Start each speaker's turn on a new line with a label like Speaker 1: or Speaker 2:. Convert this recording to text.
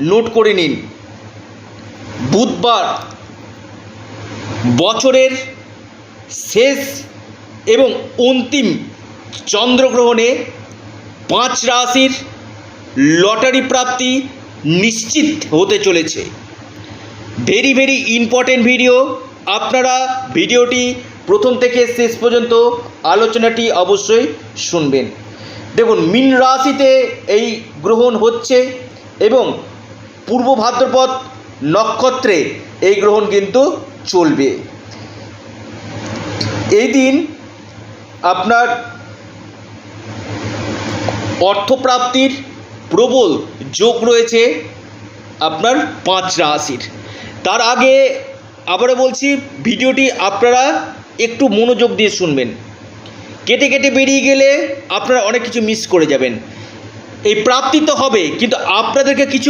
Speaker 1: Note করে নিন। বুধবার বছরের শেষ এবং অন্তিম চন্দ্রগ্রহণে 5 রাশির লটারি প্রাপ্তি নিশ্চিত হতে চলেছে। Very very important video. আপনারা ভিডিওটি প্রথম থেকে শেষ পর্যন্ত আলোচনাটি অবশ্যই শুনবেন। দেখুন, মীন রাশিতে এই গ্রহণ হচ্ছে এবং পূর্ব ভাদ্রপদ নক্ষত্রে এই গ্রহণ কিন্তু চলবে। এই দিন আপনার অর্থপ্রাপ্তির প্রবল যোগ রয়েছে আপনার 5 রাশির। তার আগে আবারও বলছি, ভিডিওটি আপনারা একটু মনোযোগ দিয়ে শুনবেন। কেটে কেটে বেরিয়ে গেলে আপনারা অনেক কিছু মিস করে যাবেন। এই প্রাপ্তি তো হবে, কিন্তু আপনাদেরকে কিছু